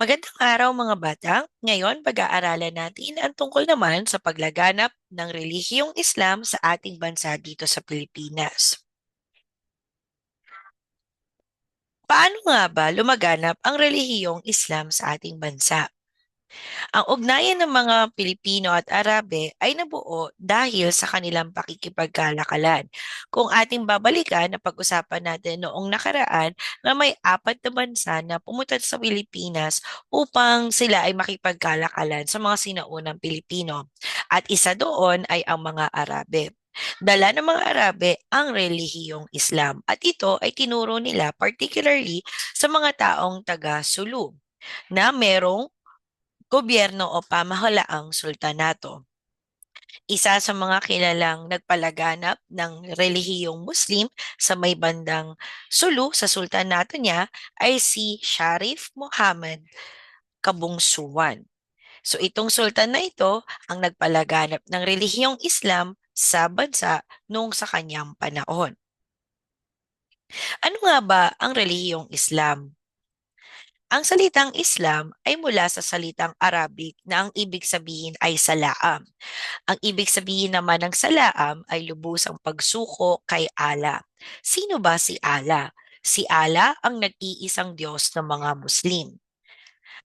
Magandang araw mga bata. Ngayon, pag-aaralan natin ang tungkol naman sa paglaganap ng relihiyong Islam sa ating bansa dito sa Pilipinas. Paano nga ba lumaganap ang relihiyong Islam sa ating bansa? Ang ugnayan ng mga Pilipino at Arabe ay nabuo dahil sa kanilang pakikipagkalakalan. Kung ating babalikan na pag-usapan natin noong nakaraan na may apat na bansa na pumunta sa Pilipinas upang sila ay makipagkalakalan sa mga sinaunang Pilipino. At isa doon ay ang mga Arabe. Dala ng mga Arabe ang relihiyong Islam at ito ay tinuro nila particularly sa mga taong taga-Sulu na merong gobyerno o pamahalaang sultanato. Isa sa mga kilalang nagpalaganap ng relihiyong Muslim sa may bandang Sulu sa sultanato niya ay si Sharif Muhammad Kabungsuan. So itong sultan na ito ang nagpalaganap ng relihiyong Islam sa bansa noong sa kanyang panahon. Ano nga ba ang relihiyong Islam? Ang salitang Islam ay mula sa salitang Arabic na ang ibig sabihin ay salaam. Ang ibig sabihin naman ng salaam ay lubusang pagsuko kay Allah. Sino ba si Allah? Si Allah ang nag-iisang Diyos ng mga Muslim.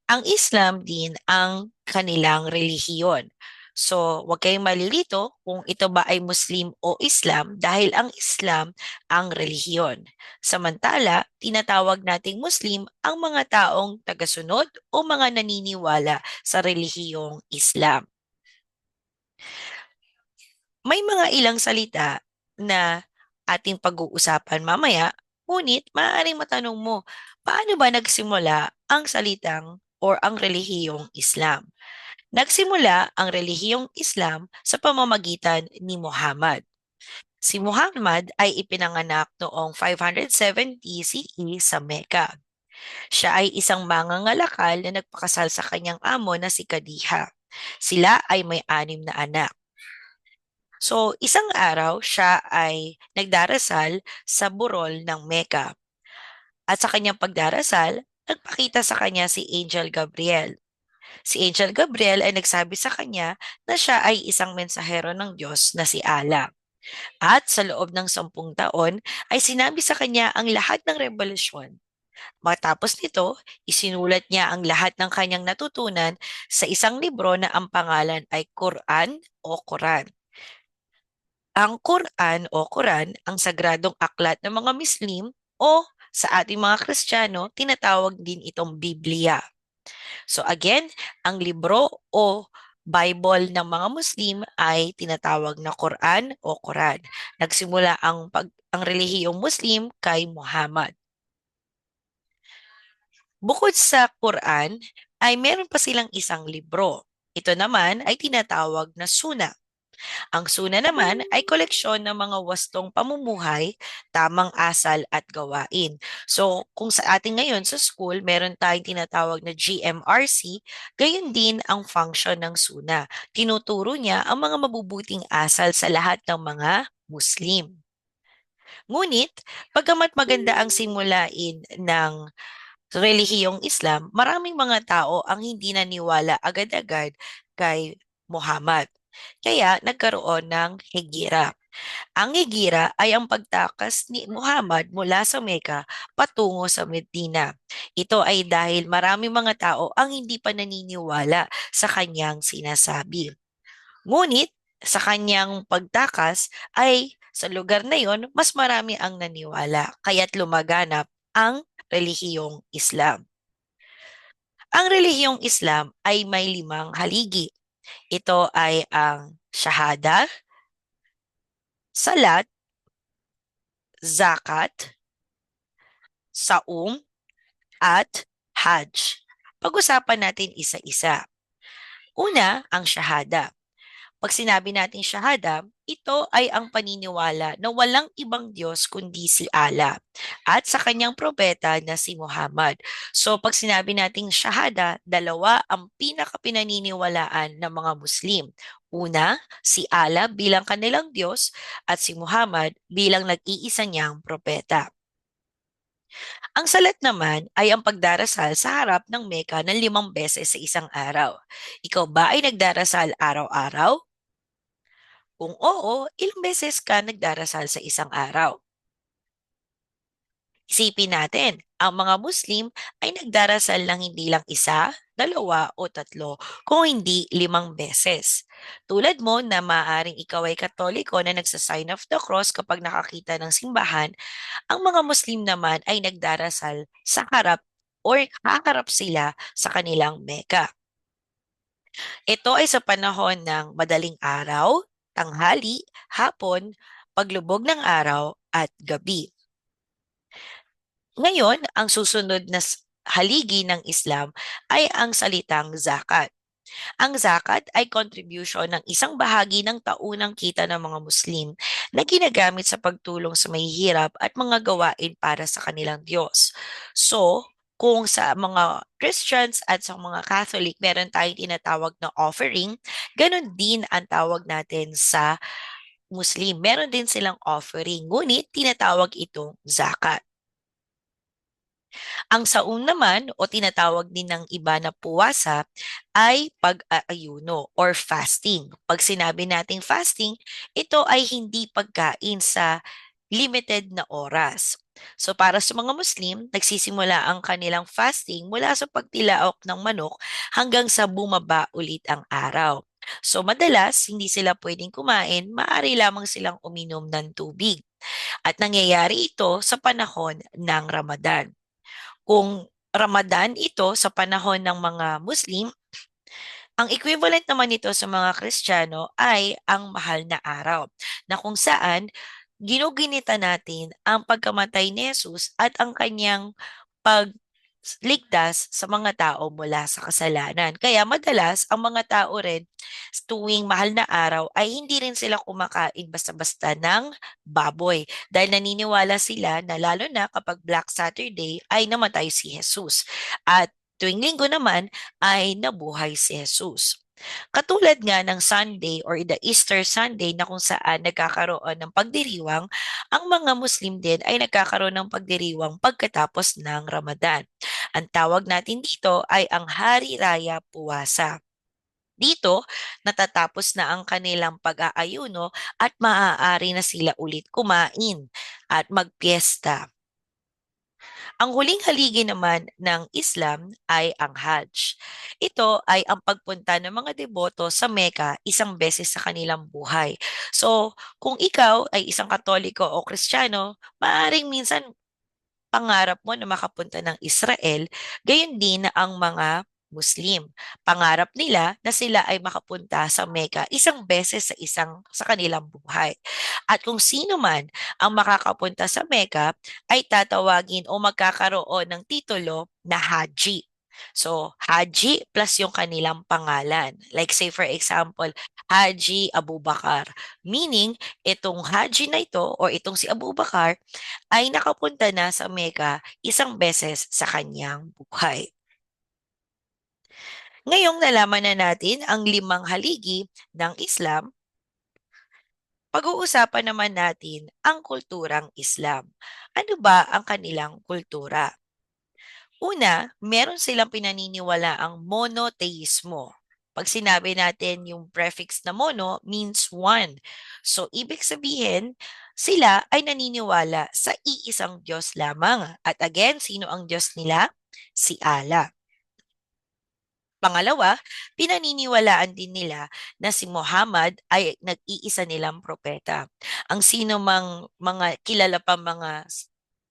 Ang Islam din ang kanilang relihiyon. So, huwag kayong malilito kung ito ba ay Muslim o Islam dahil ang Islam ang relihiyon. Samantala, tinatawag nating Muslim ang mga taong tagasunod o mga naniniwala sa relihiyong Islam. May mga ilang salita na ating pag-uusapan mamaya, ngunit maaaring matanong mo, paano ba nagsimula ang salitang or ang relihiyong Islam? Nagsimula ang relihiyong Islam sa pamamagitan ni Muhammad. Si Muhammad ay ipinanganak noong 570 CE sa Mecca. Siya ay isang mangangalakal na nagpakasal sa kanyang amo na si Kadiha. Sila ay may anim na anak. So, isang araw siya ay nagdarasal sa burol ng Mecca. At sa kanyang pagdarasal, nagpakita sa kanya si Angel Gabriel. Si Angel Gabriel ay nagsabi sa kanya na siya ay isang mensahero ng Diyos na si Allah. At sa loob ng 10 taon ay sinabi sa kanya ang lahat ng revolusyon. Matapos nito, isinulat niya ang lahat ng kanyang natutunan sa isang libro na ang pangalan ay Quran o Quran. Ang Quran o Quran, ang sagradong aklat ng mga Muslim o sa ating mga Kristiyano, tinatawag din itong Biblia. So again, ang libro o Bible ng mga Muslim ay tinatawag na Quran o Quran. Nagsimula ang relihiyong Muslim kay Muhammad. Bukod sa Quran, ay meron pa silang isang libro. Ito naman ay tinatawag na Sunnah. Ang Suna naman ay koleksyon ng mga wastong pamumuhay, tamang asal at gawain. So kung sa atin ngayon sa school, meron tayong tinatawag na GMRC, gayon din ang function ng Suna. Tinuturo niya ang mga mabubuting asal sa lahat ng mga Muslim. Ngunit, pagamat maganda ang simulain ng relihiyong Islam, maraming mga tao ang hindi naniwala agad-agad kay Muhammad. Kaya nagkaroon ng hegira. Ang hegira ay ang pagtakas ni Muhammad mula sa Mecca patungo sa Medina. Ito ay dahil maraming mga tao ang hindi pa naniniwala sa kanyang sinasabi. Ngunit sa kanyang pagtakas ay sa lugar na yon mas marami ang naniwala kaya't lumaganap ang relihiyong Islam. Ang relihiyong Islam ay may 5 haligi. Ito ay ang Shahada, Salat, Zakat, Saum, at Hajj. Pag-usapan natin isa-isa. Una, ang Shahada. Pag sinabi natin Shahada, ito ay ang paniniwala na walang ibang Diyos kundi si Allah at sa kanyang propeta na si Muhammad. So pag sinabi nating Shahada, dalawa ang pinakapinaniniwalaan ng mga Muslim. Una, si Allah bilang kanilang Diyos at si Muhammad bilang nag-iisa niyang propeta. Ang salat naman ay ang pagdarasal sa harap ng Mecca ng 5 beses sa isang araw. Ikaw ba ay nagdarasal araw-araw? Kung oo, ilang beses ka nagdarasal sa isang araw? Isipin natin, ang mga Muslim ay nagdarasal ng hindi lang isa, dalawa o tatlo, kung hindi 5 beses. Tulad mo na maaaring ikaw ay Katoliko na nagsa-sign of the cross kapag nakakita ng simbahan, ang mga Muslim naman ay nagdarasal sa harap or haharap sila sa kanilang Mecca. Ito ay sa panahon ng madaling araw, tanghali, hapon, paglubog ng araw at gabi. Ngayon, ang susunod na haligi ng Islam ay ang salitang zakat. Ang zakat ay contribution ng isang bahagi ng taunang kita ng mga Muslim na ginagamit sa pagtulong sa mahihirap at mga gawain para sa kanilang Diyos. So, kung sa mga Christians at sa mga Catholic, meron tayong tinatawag na offering, ganun din ang tawag natin sa Muslim. Meron din silang offering, ngunit tinatawag itong zakat. Ang saum naman o tinatawag din ng iba na puwasa ay pag-aayuno or fasting. Pag sinabi nating fasting, ito ay hindi pagkain sa limited na oras. So para sa mga Muslim, nagsisimula ang kanilang fasting mula sa pagtilaok ng manok hanggang sa bumaba ulit ang araw. So madalas, hindi sila pwedeng kumain, maaari lamang silang uminom ng tubig. At nangyayari ito sa panahon ng Ramadan. Kung Ramadan ito sa panahon ng mga Muslim, ang equivalent naman nito sa mga Kristiyano ay ang mahal na araw, na kung saan ginuginita natin ang pagkamatay ni Jesus at ang kanyang pagligtas sa mga tao mula sa kasalanan. Kaya madalas ang mga tao rin tuwing mahal na araw ay hindi rin sila kumakain basta-basta ng baboy dahil naniniwala sila na lalo na kapag Black Saturday ay namatay si Jesus at tuwing linggo naman ay nabuhay si Jesus. Katulad nga ng Sunday or the Easter Sunday na kung saan nagkakaroon ng pagdiriwang, ang mga Muslim din ay nagkakaroon ng pagdiriwang pagkatapos ng Ramadan. Ang tawag natin dito ay ang Hari Raya Puwasa. Dito, natatapos na ang kanilang pag-aayuno at maaari na sila ulit kumain at magpiesta. Ang huling haligi naman ng Islam ay ang Hajj. Ito ay ang pagpunta ng mga deboto sa Mecca 1 beses sa kanilang buhay. So, kung ikaw ay isang Katoliko o Kristiyano, maaaring minsan pangarap mo na makapunta ng Israel, gayon din ang mga Muslim. Pangarap nila na sila ay makapunta sa Mecca 1 beses sa kanilang buhay. At kung sino man ang makakapunta sa Mecca ay tatawagin o magkakaroon ng titulo na Haji. So, Haji plus yung kanilang pangalan. Like say for example, Haji Abu Bakar. Meaning, itong Haji na ito or itong si Abu Bakar ay nakapunta na sa Mecca 1 beses sa kanyang buhay. Ngayong nalaman na natin ang 5 haligi ng Islam, pag-uusapan naman natin ang kulturang Islam. Ano ba ang kanilang kultura? Una, meron silang pinaniniwalaang monotheismo. Pag sinabi natin yung prefix na mono means one. So, ibig sabihin, sila ay naniniwala sa iisang Diyos lamang. At again, sino ang Diyos nila? Si Allah. Pangalawa, pinaniniwalaan din nila na si Muhammad ay nag-iisa nilang propeta. Ang sino mang mga kilala pa mga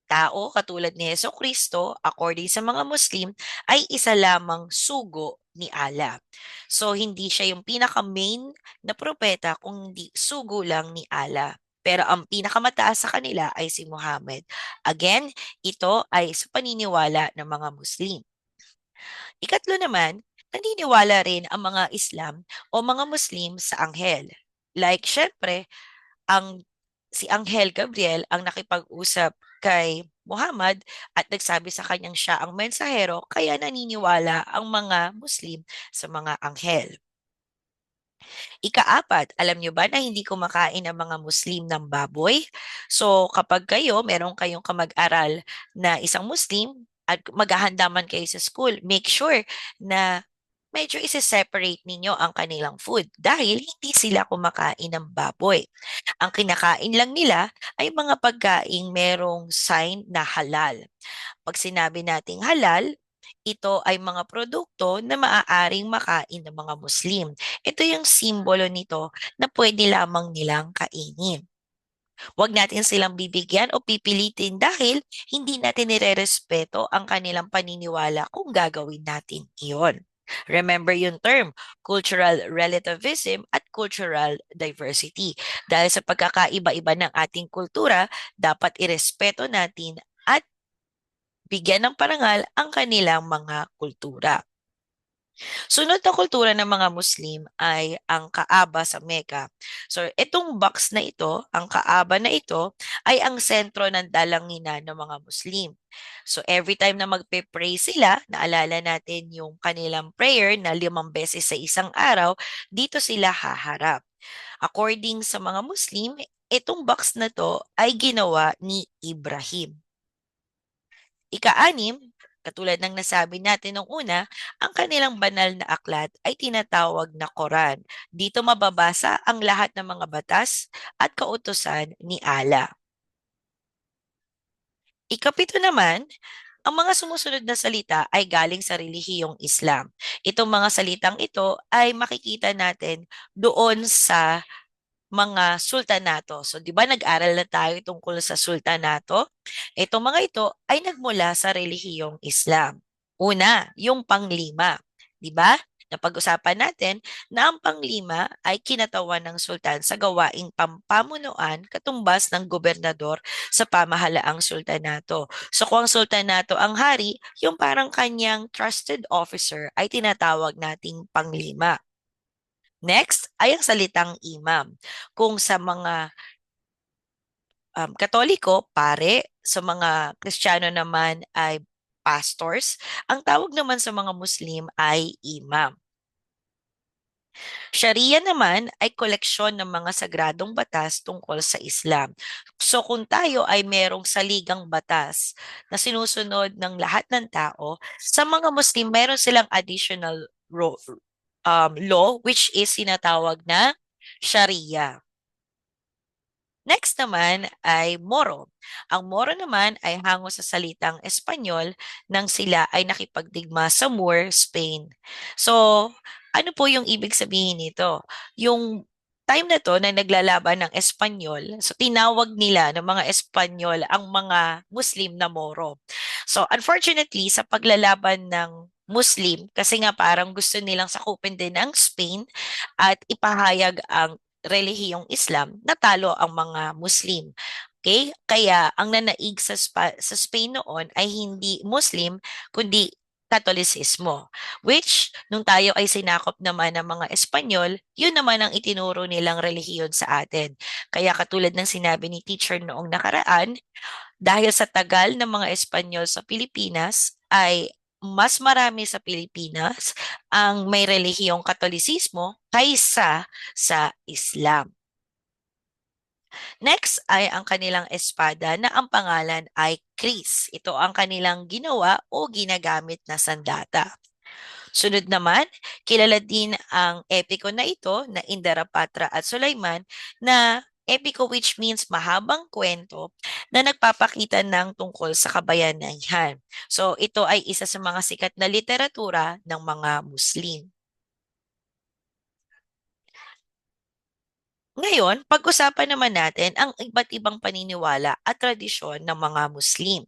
tao katulad ni Heso Kristo, according sa mga Muslim, ay isa lamang sugo ni Allah. So hindi siya yung pinaka-main na propeta kung hindi sugo lang ni Allah. Pero ang pinakamataas sa kanila ay si Muhammad. Again, ito ay sa paniniwala ng mga Muslim. Ikatlo naman, naniniwala rin ang mga Islam o mga Muslim sa anghel. Like, syempre, si Anghel Gabriel ang nakipag-usap kay Muhammad at nagsabi sa kanyang siya ang mensahero, kaya naniniwala ang mga Muslim sa mga anghel. Ikaapat, alam nyo ba na hindi kumakain ang mga Muslim ng baboy? So kapag meron kayong kamag-aral na isang Muslim at maghahanda man kayo sa school, make sure na medyo isi-separate ninyo ang kanilang food dahil hindi sila kumakain ng baboy. Ang kinakain lang nila ay mga pagkaing merong sign na halal. Pag sinabi nating halal, ito ay mga produkto na maaaring makain ng mga Muslim. Ito yung simbolo nito na pwede lamang nilang kainin. Huwag natin silang bibigyan o pipilitin dahil hindi natin nirerespeto ang kanilang paniniwala kung gagawin natin iyon. Remember yung term, cultural relativism at cultural diversity. Dahil sa pagkakaiba-iba ng ating kultura, dapat irespeto natin at bigyan ng parangal ang kanilang mga kultura. Sunod na kultura ng mga Muslim ay ang Kaaba sa Mecca. So, itong box na ito, ang Kaaba na ito, ay ang sentro ng dalanginan ng mga Muslim. So, every time na magpe-pray sila, naalala natin yung kanilang prayer na 5 beses sa isang araw, dito sila haharap. According sa mga Muslim, itong box na to ay ginawa ni Ibrahim. Ika-anim, katulad ng nasabi natin nung una, ang kanilang banal na aklat ay tinatawag na Quran. Dito mababasa ang lahat ng mga batas at kautusan ni Allah. Ikapito naman, ang mga sumusunod na salita ay galing sa relihiyong Islam. Itong mga salitang ito ay makikita natin doon sa mga sultanato. So, di ba nag-aral na tayo tungkol sa sultanato? Itong mga ito ay nagmula sa relihiyong Islam. Una, yung panglima. Di ba? Napag-usapan natin na ang panglima ay kinatawan ng sultan sa gawaing pampamunuan katumbas ng gobernador sa pamahalaang sultanato. So kung ang sultanato ang hari, yung parang kanyang trusted officer ay tinatawag nating panglima. Next ay ang salitang imam. Kung sa mga Katoliko, pare, sa mga Kristiyano naman ay pastors, ang tawag naman sa mga Muslim ay imam. Sharia naman ay koleksyon ng mga sagradong batas tungkol sa Islam. So kung tayo ay merong saligang batas na sinusunod ng lahat ng tao, sa mga Muslim meron silang additional law which is sinatawag na Sharia. Next naman ay Moro. Ang Moro naman ay hango sa salitang Espanyol nang sila ay nakipagdigma sa Moor, Spain. So, ano po yung ibig sabihin nito? Yung time na to na naglalaban ng Espanyol, so tinawag nila ng mga Espanyol ang mga Muslim na Moro. So, unfortunately, sa paglalaban ng Muslim, kasi nga parang gusto nilang sakupin din ang Spain at ipahayag ang relihiyong Islam, natalo ang mga Muslim. Okay? Kaya ang nanaig sa Spain noon ay hindi Muslim, kundi Katolisismo. Which, nung tayo ay sinakop naman ng mga Espanyol, yun naman ang itinuro nilang relihiyon sa atin. Kaya katulad ng sinabi ni teacher noong nakaraan, dahil sa tagal ng mga Espanyol sa Pilipinas, ay mas marami sa Pilipinas ang may relihiyong Katolisismo kaysa sa Islam. Next ay ang kanilang espada na ang pangalan ay Kris. Ito ang kanilang ginawa o ginagamit na sandata. Sunod naman, kilala din ang epiko na ito na Indarapatra at Sulaiman na epiko which means mahabang kwento na nagpapakita ng tungkol sa kabayanihan. So ito ay isa sa mga sikat na literatura ng mga Muslim. Ngayon, pag-usapan naman natin ang iba't ibang paniniwala at tradisyon ng mga Muslim.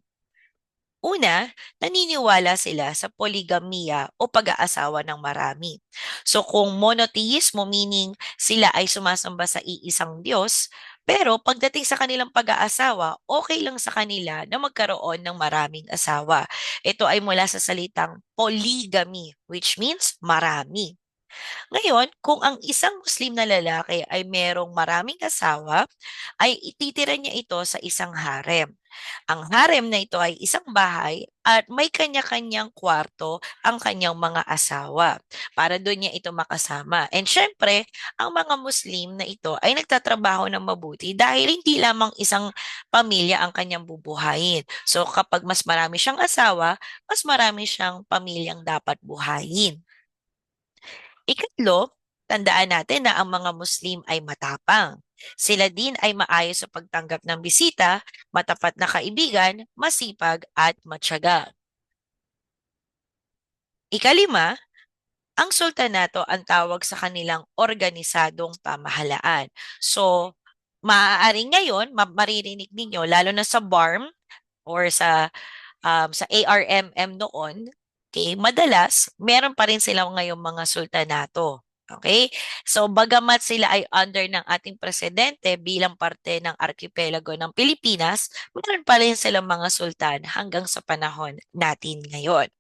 Una, naniniwala sila sa poligamiya o pag-aasawa ng marami. So kung monotheismo meaning sila ay sumasamba sa iisang Diyos, pero pagdating sa kanilang pag-aasawa, okay lang sa kanila na magkaroon ng maraming asawa. Ito ay mula sa salitang polygamy, which means marami. Ngayon, kung ang isang Muslim na lalaki ay merong maraming asawa, ay ititira niya ito sa isang harem. Ang harem na ito ay isang bahay at may kanya-kanyang kwarto ang kanyang mga asawa para doon niya ito makasama. And syempre, ang mga Muslim na ito ay nagtatrabaho ng mabuti dahil hindi lamang isang pamilya ang kanyang bubuhayin. So kapag mas marami siyang asawa, mas marami siyang pamilyang dapat buhayin. Ikatlo, tandaan natin na ang mga Muslim ay matapang. Sila din ay maayos sa pagtanggap ng bisita, matapat na kaibigan, masipag at matyaga. Ikalima, ang sultanato ang tawag sa kanilang organisadong pamahalaan. So, maaaring ngayon, maririnig ninyo, lalo na sa BARM or sa ARMM noon, okay, madalas meron pa rin sila ngayong mga sultanato. Okay? So bagamat sila ay under ng ating presidente bilang parte ng arkipelago ng Pilipinas, meron pa rin silang mga sultan hanggang sa panahon natin ngayon.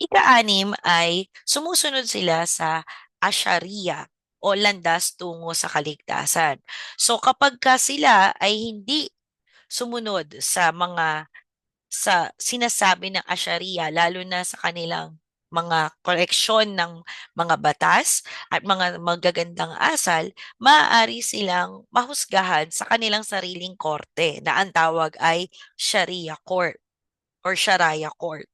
Ika-anim ay sumusunod sila sa Ashariya o landas tungo sa kaligtasan. So kapag ka sila ay hindi sumunod sa sinasabi ng Asyariya, lalo na sa kanilang mga koleksyon ng mga batas at mga magagandang asal, maaari silang mahusgahan sa kanilang sariling korte na ang tawag ay Sharia Court or Sharia Court.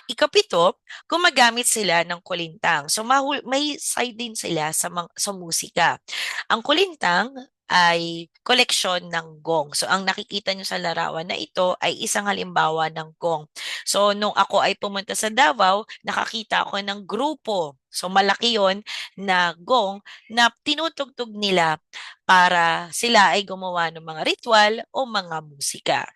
Ikapito, gumagamit sila ng kulintang. So may side din sila sa musika. Ang kulintang ay koleksyon ng gong. So ang nakikita nyo sa larawan na ito ay isang halimbawa ng gong. So nung ako ay pumunta sa Davao, nakakita ako ng grupo. So malaki yon na gong na tinutugtog nila para sila ay gumawa ng mga ritual o mga musika.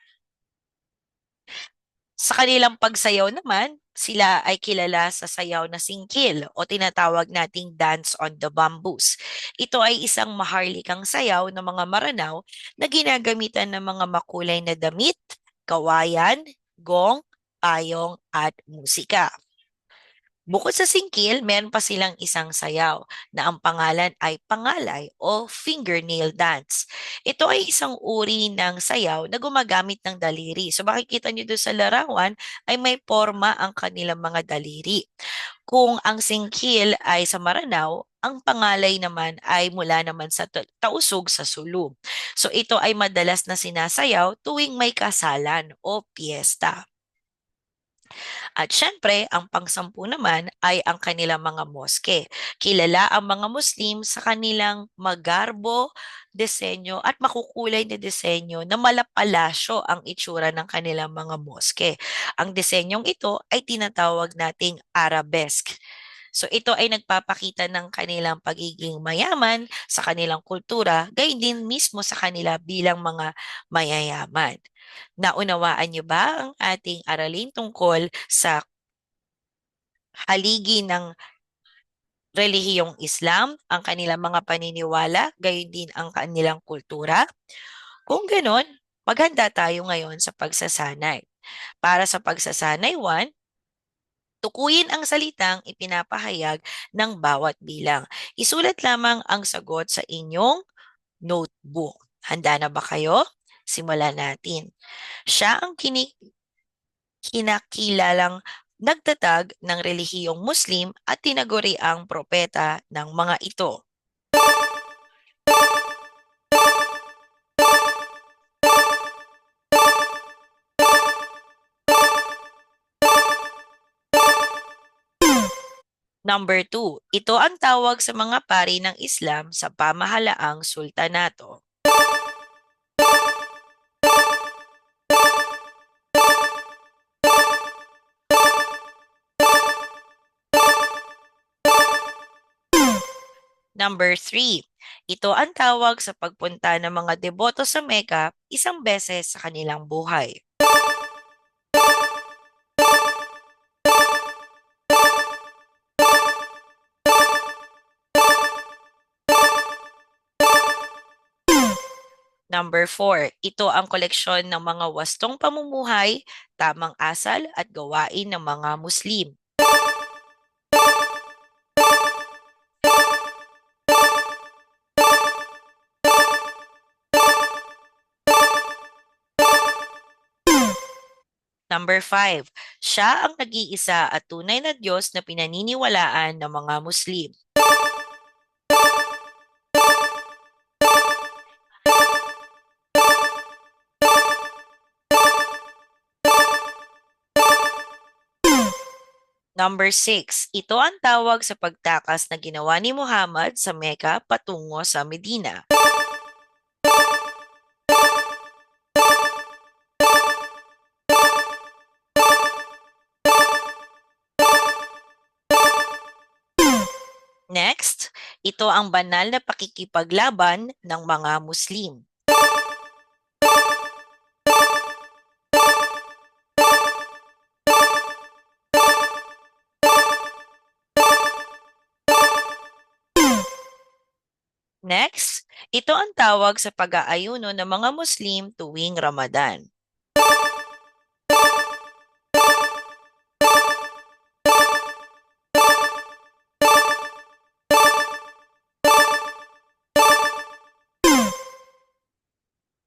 Sa kanilang pagsayaw naman, sila ay kilala sa sayaw na singkil o tinatawag nating dance on the bamboos. Ito ay isang maharlikang sayaw ng mga Maranao na ginagamitan ng mga makulay na damit, kawayan, gong, payong at musika. Bukod sa singkil, meron pa silang isang sayaw na ang pangalan ay pangalay o fingernail dance. Ito ay isang uri ng sayaw na gumagamit ng daliri. So makikita nyo doon sa larawan ay may forma ang kanilang mga daliri. Kung ang singkil ay sa Maranao, ang pangalay naman ay mula naman sa tausog sa Sulu. So ito ay madalas na sinasayaw tuwing may kasalan o piyesta. At syempre, ang pangsampu naman ay ang kanilang mga moske. Kilala ang mga Muslim sa kanilang magarbo, disenyo at makukulay na disenyo na malapalasyo ang itsura ng kanilang mga moske. Ang disenyong ito ay tinatawag nating arabesque. So ito ay nagpapakita ng kanilang pagiging mayaman sa kanilang kultura, gayon din mismo sa kanila bilang mga mayayaman. Naunawaan niyo ba ang ating aralin tungkol sa haligi ng relihiyong Islam, ang kanilang mga paniniwala, gayon din ang kanilang kultura? Kung ganon, maghanda tayo ngayon sa pagsasanay. Para sa pagsasanay 1, tukuyin ang salitang ipinapahayag ng bawat bilang. Isulat lamang ang sagot sa inyong notebook. Handa na ba kayo? Simulan natin. Siya ang kinakilalang nagtatag ng relihiyong Muslim at tinaguri ang propeta ng mga ito. Number 2, ito ang tawag sa mga pari ng Islam sa pamahalaang sultanato. Number 3, ito ang tawag sa pagpunta ng mga deboto sa Mecca isang beses sa kanilang buhay. Number 4, ito ang koleksyon ng mga wastong pamumuhay, tamang asal at gawain ng mga Muslim. Number 5, siya ang nag-iisa at tunay na Diyos na pinaniniwalaan ng mga Muslim. Number 6, ito ang tawag sa pagtakas na ginawa ni Muhammad sa Mecca patungo sa Medina. Next, ito ang banal na pakikipaglaban ng mga Muslim. Next, ito ang tawag sa pag-aayuno ng mga Muslim tuwing Ramadan.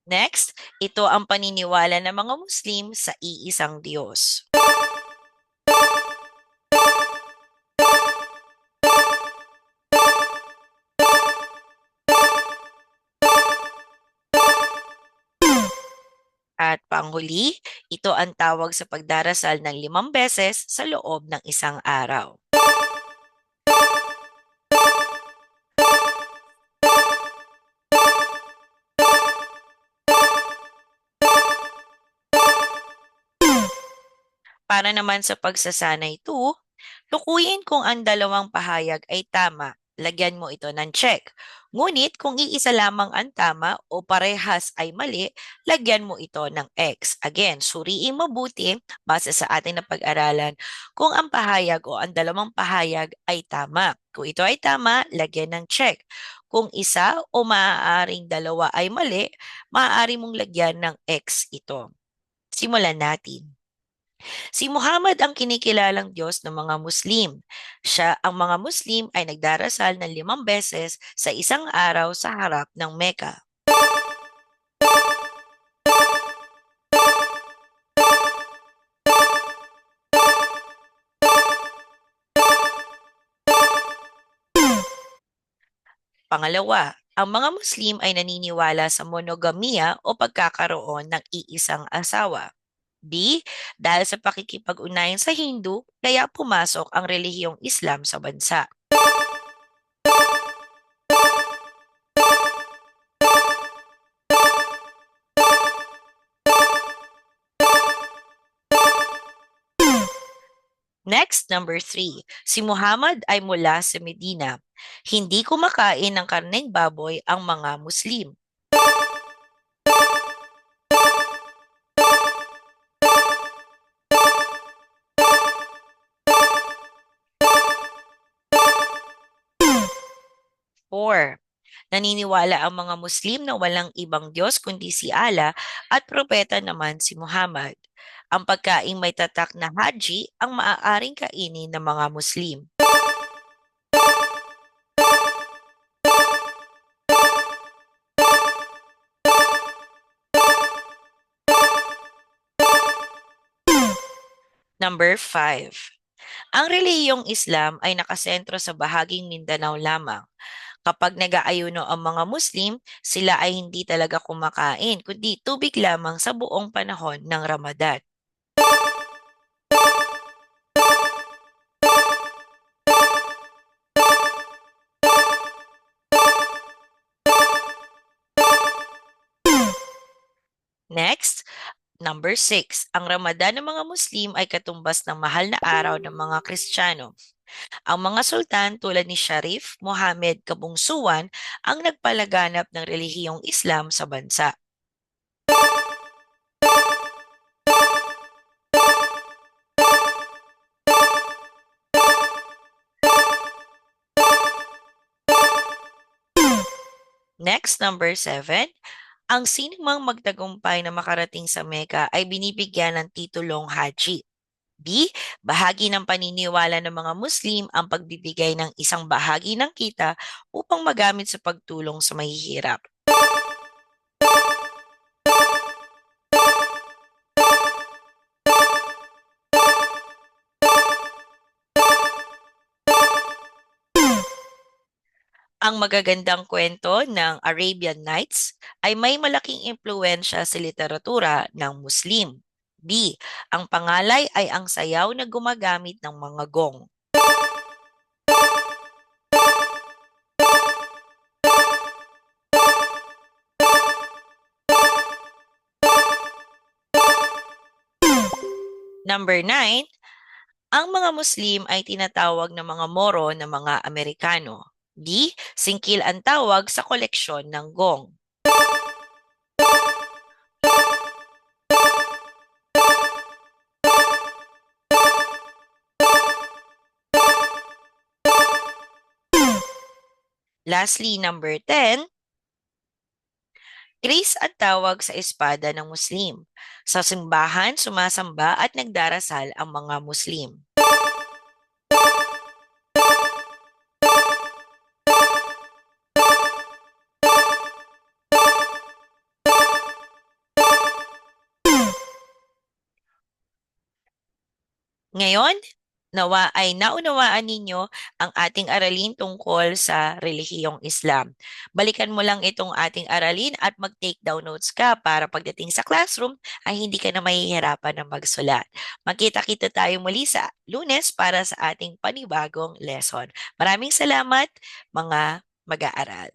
Next, ito ang paniniwala ng mga Muslim sa iisang Diyos. At panghuli, ito ang tawag sa pagdarasal ng 5 beses sa loob ng isang araw. Para naman sa pagsasanay 2, tukuyin kung ang dalawang pahayag ay tama. Lagyan mo ito ng check. Ngunit kung iisa lamang ang tama o parehas ay mali, lagyan mo ito ng X. Again, suriin mabuti base sa ating napag-aralan kung ang pahayag o ang dalawang pahayag ay tama. Kung ito ay tama, lagyan ng check. Kung isa o maaaring dalawa ay mali, maaari mong lagyan ng X ito. Simulan natin. Si Muhammad ang kinikilalang Diyos ng mga Muslim. Ang mga Muslim ay nagdarasal ng 5 beses sa isang araw sa harap ng Mecca. Pangalawa, ang mga Muslim ay naniniwala sa monogamiya o pagkakaroon ng iisang asawa. B. Dahil sa pakikipag-ugnayan sa Hindu, kaya pumasok ang relihiyong Islam sa bansa. Next, number 3. Si Muhammad ay mula sa Medina. Hindi kumakain ng karneng baboy ang mga Muslim. Four, naniniwala ang mga Muslim na walang ibang Diyos kundi si Allah at propeta naman si Muhammad. Ang pagkaing may tatak na haji ang maaaring kainin ng mga Muslim. Number 5. Ang relihiyong Islam ay nakasentro sa bahaging Mindanao lamang. Kapag nag-aayuno ang mga Muslim, sila ay hindi talaga kumakain, kundi tubig lamang sa buong panahon ng Ramadan. Next, number 6. Ang Ramadan ng mga Muslim ay katumbas ng mahal na araw ng mga Kristiyano. Ang mga sultan tulad ni Sharif Mohammed Kabungsuan ang nagpalaganap ng relihiyong Islam sa bansa. Next, number 7. Ang sinumang magtagumpay na makarating sa Mecca ay binibigyan ng titulong haji. B. Bahagi ng paniniwala ng mga Muslim ang pagbibigay ng isang bahagi ng kita upang magamit sa pagtulong sa mahihirap. Ang magagandang kwento ng Arabian Nights ay may malaking impluensya sa literatura ng Muslim. B. Ang pangalay ay ang sayaw na gumagamit ng mga gong. Number 9, ang mga Muslim ay tinatawag na mga Moro na mga Amerikano. D. Singkil ang tawag sa koleksyon ng gong. Lastly, number 10, grace ang tawag sa espada ng Muslim. Sa simbahan, sumasamba at nagdarasal ang mga Muslim. Ngayon, nawa ay naunawaan ninyo ang ating aralin tungkol sa relihiyong Islam. Balikan mo lang itong ating aralin at mag-take down notes ka para pagdating sa classroom ay hindi ka na mahihirapan na magsulat. Magkita-kita tayo muli sa Lunes para sa ating panibagong lesson. Maraming salamat mga mag-aaral.